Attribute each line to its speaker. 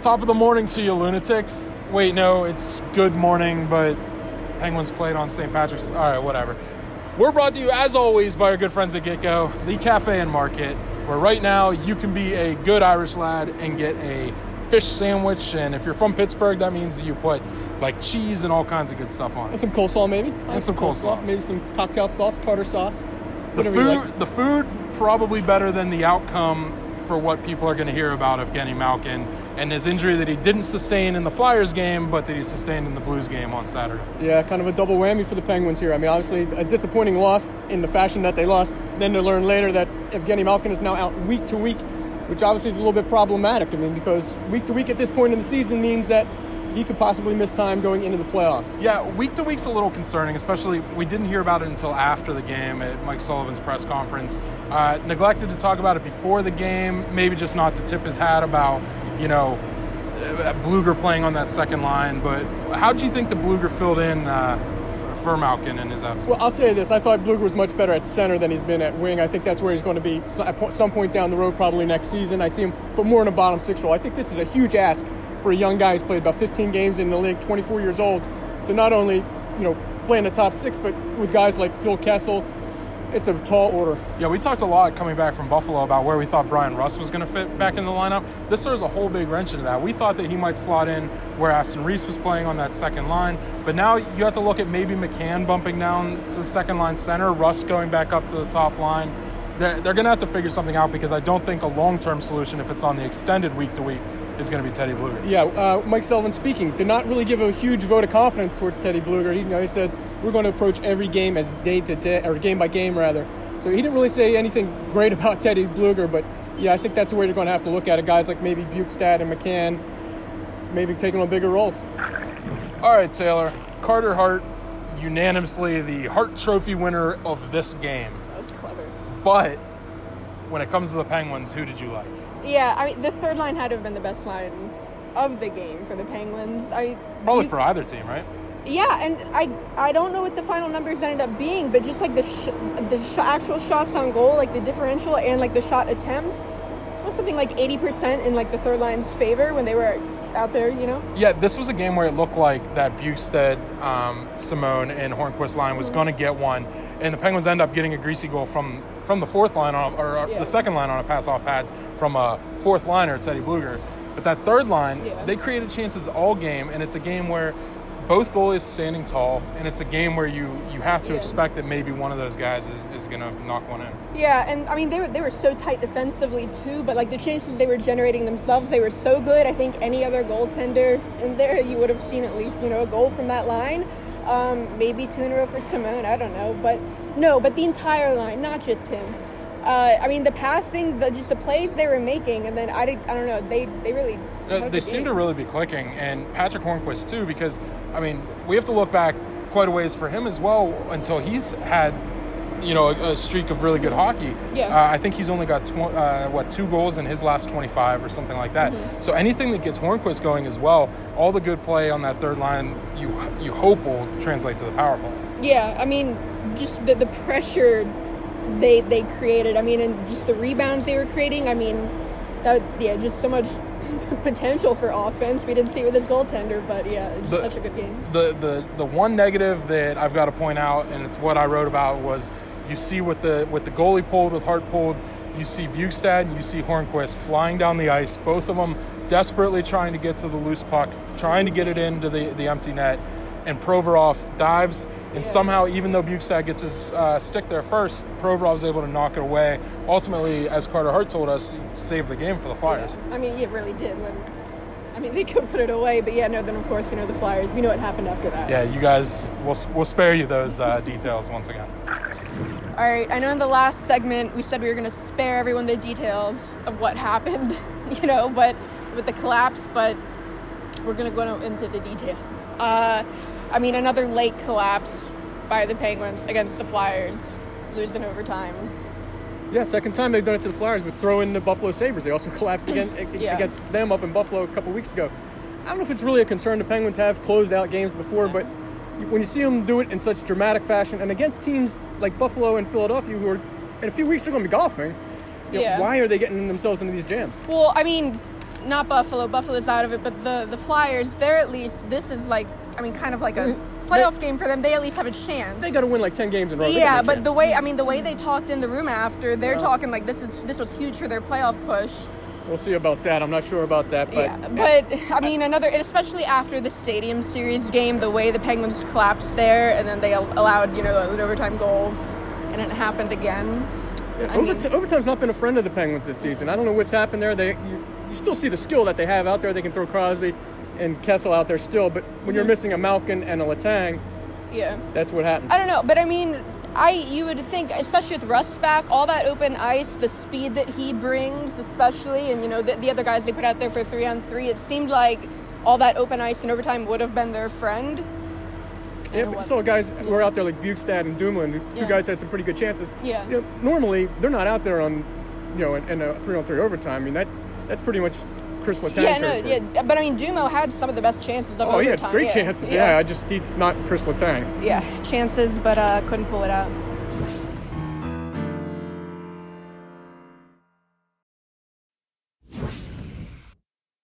Speaker 1: Top of the morning to you lunatics. Wait, no, it's good morning, but Penguins played on St. Patrick's. All right, whatever. We're brought to you, as always, by our good friends at GetGo, the Cafe and Market, where right now you can be a good Irish lad and get a fish sandwich. And if you're from Pittsburgh, that means you put like cheese and all kinds of good stuff on it.
Speaker 2: And some coleslaw, maybe.
Speaker 1: And some coleslaw.
Speaker 2: Maybe some cocktail sauce, tartar sauce.
Speaker 1: The food probably better than the outcome for what people are going to hear about Evgeni Malkin and his injury that he didn't sustain in the Flyers game, but that he sustained in the Blues game on Saturday.
Speaker 2: Yeah, kind of a double whammy for the Penguins here. I mean, obviously a disappointing loss in the fashion that they lost. Then to learn later that Evgeni Malkin is now out week to week, which obviously is a little bit problematic. I mean, because week to week at this point in the season means that he could possibly miss time going into the playoffs.
Speaker 1: Yeah, week to week's a little concerning, especially we didn't hear about it until after the game at Mike Sullivan's press conference. Neglected to talk about it before the game, maybe just not to tip his hat about, Blueger playing on that second line. But how do you think the Blueger filled in for Malkin in his absence?
Speaker 2: Well, I'll say this. I thought Blueger was much better at center than he's been at wing. I think that's where he's going to be at some point down the road, probably next season. I see him, but more in a bottom six role. I think this is a huge ask for a young guy who's played about 15 games in the league, 24 years old, to not only, play in the top six, but with guys like Phil Kessel, it's a tall order.
Speaker 1: Yeah, we talked a lot coming back from Buffalo about where we thought Brian Rust was going to fit back in the lineup. This throws a whole big wrench into that. We thought that he might slot in where Aston Reese was playing on that second line, but now you have to look at maybe McCann bumping down to the second line center, Rust going back up to the top line. They're going to have to figure something out because I don't think a long-term solution, if it's on the extended week-to-week, is going to be Teddy Blueger.
Speaker 2: Yeah, Mike Sullivan speaking did not really give a huge vote of confidence towards Teddy Blueger. He said we're going to approach every game as day to day, or game by game rather. So he didn't really say anything great about Teddy Blueger, but yeah, I think that's the way you're going to have to look at it. Guys like maybe Bukestad and McCann, maybe taking on bigger roles.
Speaker 1: All right, Taylor. Carter Hart, unanimously the Hart Trophy winner of this game.
Speaker 3: That was clever.
Speaker 1: But when it comes to the Penguins, who did you like?
Speaker 3: Yeah, I mean, the third line had to have been the best line of the game for the Penguins.
Speaker 1: Probably for either team, right?
Speaker 3: Yeah, and I don't know what the final numbers ended up being, but just like the actual shots on goal, like the differential and like the shot attempts, it was something like 80% in like the third line's favor when they were out there,
Speaker 1: Yeah, this was a game where it looked like that Bukestad, Simone, and Hornquist line was going to get one, and the Penguins end up getting a greasy goal from the fourth line the second line on a pass off pads from a fourth liner, Teddy Blueger. But that third line, they created chances all game, and it's a game where both goalies standing tall, and it's a game where you have to expect that maybe one of those guys is going to knock one in.
Speaker 3: Yeah, and I mean they were so tight defensively too, but like the chances they were generating themselves, they were so good. I think any other goaltender in there, you would have seen at least a goal from that line. Maybe 2 in a row for Simone, I don't know, but the entire line, not just him. I mean the passing, just the plays they were making, and then I don't know, they really.
Speaker 1: They seem to really be clicking, and Patrick Hornquist too, because I mean we have to look back quite a ways for him as well until he's had a streak of really good hockey.
Speaker 3: Yeah.
Speaker 1: I think he's only got 2 goals in his last 25 or something like that. Mm-hmm. So anything that gets Hornquist going as well, all the good play on that third line, you hope will translate to the power play.
Speaker 3: Yeah, I mean just the pressure they created. I mean, and just the rebounds they were creating. I mean, just so much potential for offense. We didn't see it with his goaltender, but yeah, it's just such a good game.
Speaker 1: The one negative that I've got to point out, and it's what I wrote about, was you see with the goalie pulled, with Hart pulled, you see Bukestad and you see Hornquist flying down the ice, both of them desperately trying to get to the loose puck, trying to get it into the empty net, and Provorov dives, and somehow, even though Bukestad gets his stick there first, Provorov was able to knock it away. Ultimately, as Carter Hart told us, he saved the game for the Flyers.
Speaker 3: Yeah. I mean, it really did. They could put it away, but then of course, the Flyers, we know what happened after that.
Speaker 1: Yeah, you guys, we'll spare you those details once again.
Speaker 3: All right, I know in the last segment we said we were going to spare everyone the details of what happened, but with the collapse, but we're going to go into the details. Another late collapse by the Penguins against the Flyers, losing overtime.
Speaker 2: Yeah, second time they've done it to the Flyers, but throw in the Buffalo Sabres. They also collapsed again against them up in Buffalo a couple weeks ago. I don't know if it's really a concern. The Penguins have closed out games before, but when you see them do it in such dramatic fashion, and against teams like Buffalo and Philadelphia, who are in a few weeks they're going to be golfing, why are they getting themselves into these jams?
Speaker 3: Well, I mean, not Buffalo. Buffalo's out of it, but the Flyers, they're at least, this is like, I mean, kind of like a playoff game for them. They at least have a chance.
Speaker 2: They got to win like 10 games in a row.
Speaker 3: Yeah, but the way they talked in the room after, they're talking like this was huge for their playoff push.
Speaker 2: We'll see about that. I'm not sure about that, but
Speaker 3: I mean, especially after the Stadium Series game, the way the Penguins collapsed there, and then they allowed an overtime goal, and it happened again.
Speaker 2: Yeah, overtime's not been a friend of the Penguins this season. I don't know what's happened there. You still see the skill that they have out there. They can throw Crosby and Kessel out there still, but when you're missing a Malkin and a Letang, that's what happens.
Speaker 3: I don't know, but I mean, you would think, especially with Russ back, all that open ice, the speed that he brings, especially, and the other guys they put out there for 3-on-3, it seemed like all that open ice in overtime would have been their friend.
Speaker 2: Yeah, but so guys were out there like Bukestad and Dumoulin, two guys had some pretty good chances.
Speaker 3: Yeah.
Speaker 2: Normally they're not out there on, in a 3-on-3 overtime. I mean that's pretty much Chris Letang territory.
Speaker 3: But I mean Dumo had some of the best chances of overtime.
Speaker 2: Oh, he had great chances. Yeah, I just not Chris Letang.
Speaker 3: Yeah, chances, but couldn't pull it out.